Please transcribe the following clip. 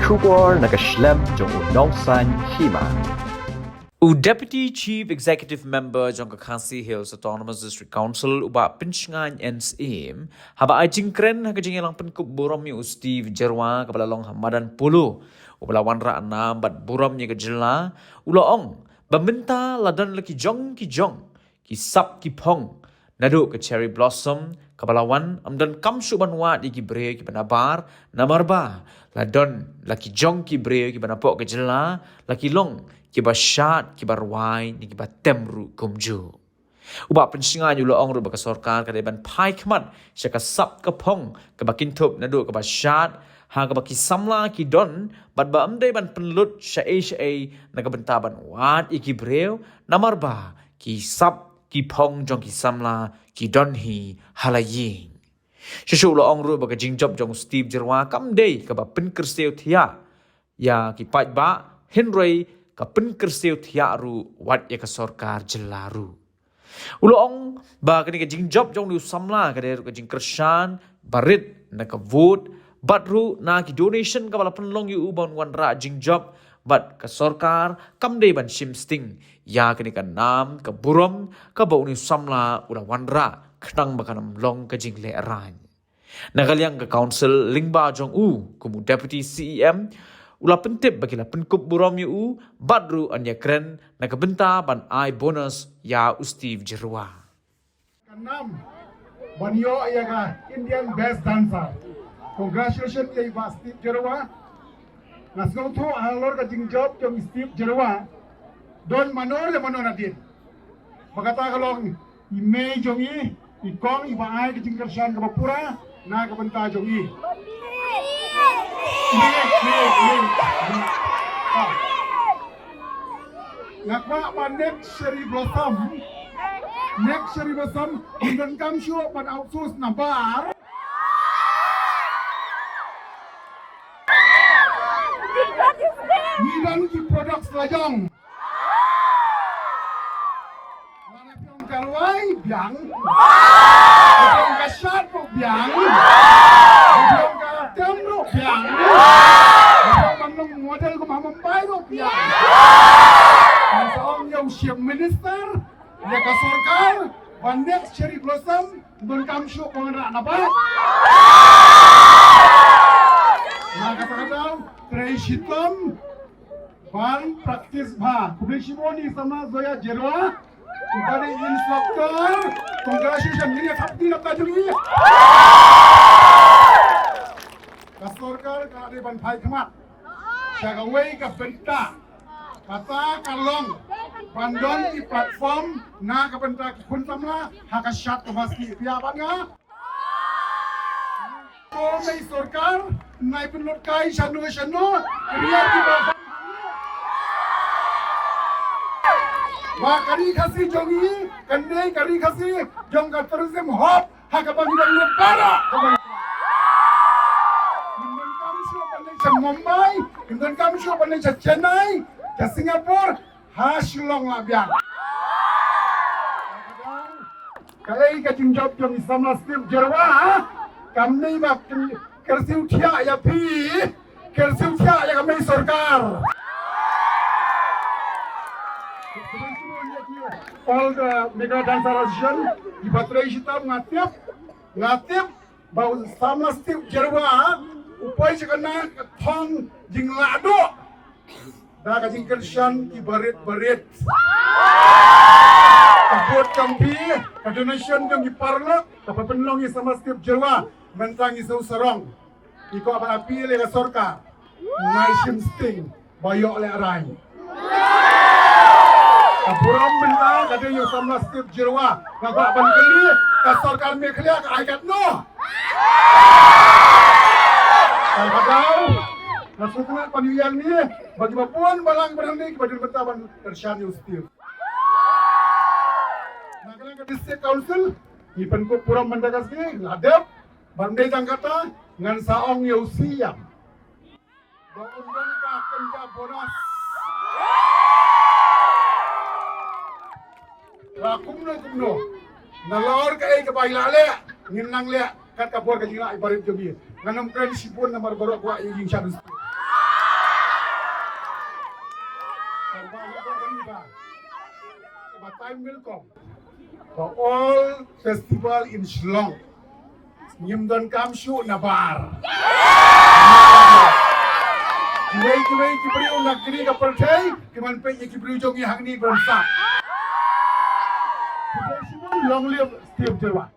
Shubor nakaslem jong unongsan Hima. Deputy Chief Executive Member jong Kyrsiew Hills Autonomous District Council uba pinsngan NSM haba ay jingkren ha kajing ilang penkup buram ni Steve Jyrwa kabalalong hamadan pulu ubala wanra anam bat buram ni kajela ulaong baminta ladan laki jong ki sap ki pong nadu ke cherry blossom kabalawan amdan kamsu banwa di ki bre ki banabar namarba ladon laki jong ki bre ki banapok kajela laki long kiba syat, kiba ruai, ni kiba temru kumju. Uba pensingan yu loong ru baka Sorkar kadeban pai kemat, syaka sap kapong, kaba kintup nadu kaba syat, ha kaba kisamla ki don, bat ba amde ban penlut syai na kabentaban wat iki breu, namarba ki sap ki pong jong ki samla ki don hi halaying. Syusuk loong ru baka Jingjop jong Steve Jyrwa kamde kaba Kyrsiew Thiah, ya ki pai ba Henry ka Kyrsiew Thiah ru wat ya ka Sorkar jelaru. Uloong ba kani ka Jingjop jong liu samla ka der ka Kyrsiew barit na ka vote batru na ki donation ka bala penlong yu ubon wan ra Jingjop bat ka Sorkar kamde ban Shim sting ya kani ka nam ka burom ka ba uni samla ura wan ra knang bakanam long ka jing Lehraiñ. Nagaliang ka council lingba jong kumu deputy CEM ula pentip bagi la penkup buram yu badru anya kren na kabenta ban ai bonus ya Steve Jyrwa. Kanam banyo ayaga Indian best dancer. Congratulations ya Iba Steve Jyrwa. Nasgong to alor ka Jingjop jong Steve Jyrwa. Don manor le manor natin. Magata kalong imay jong ikong iba ay ka Kyrsiew ka bapura na kabenta jong Nakwa pa next cherry blossom Indian Kyrsiew pan outsource na bar Nidan ki products lajong Mana piong kalway biang Piong kasyat po biang Piong ka temro biang Piong model ko mamambay ko biang Nasaong yung Shim minister Ya ka Sorkar One next cherry blossom Indian Kyrsiew kung na ba Nakasakataw Traisitom Ban practice ba Publishimoni sama Zoya Jyrwa Dari instructor Congratulations Ini kapti na tajungi Ka Sorkar Ka ban pai kemat Syaka way ka benta Kata kalong Bandon di platform Na ka benta kun samla Haka syat ka maski Piapan nga Ko may Sorkar Nai penlut kai syanu Kriya di bawah Bakari kasih jongi Kandai kari kasih Jong ka tourism hop Haka bangidan lepara Indian Kyrsiew pandai sa Mumbai Indian Kyrsiew pandai sa Chennai Ke Singapore Hasilong labiang Kalai ka Jingjop jong Islamla Steve Jyrwa Kami bak Kyrsiew Thiah ya pi Kyrsiew Thiah ya kami Sorkar All the mega dancer association di Batrai Hitam ngatip bau sama Steve Jyrwa upai sekena thong jing lado da ka jing Kyrsiew ki barit kabut kampi ka donation jong di parlok ka penlong sama Steve Jyrwa mentang isau serong iko apa api le ka Sorkar ngai Shim sting bayok Lehraiñ Kapuram benda kata yung sama Steve Jyrwa ngagak ban kali ka Sorkar meklia ka aikat no kadang nasutuna panuyang ni bagi bapuan balang barang ni bagi betaban Kyrsiew Steve nagalang ka district council ipan ko puram mandagas ni ladap bandai jangkata ngan saong yaw siyam baundang ka kanja bonus kumno nalor ka ay kabailale nginang le kat kapor ka jina ibarit jogi nganam kren sipon na marbaro kwa yung shadows Time will come for all festival in Shillong. Nyimdon Kyrsiew na bar. Kiway kibriu nagkini ka percay, kimanpe niya kibriu jong ihang ni bangsa. Long live Steve Jyrwa.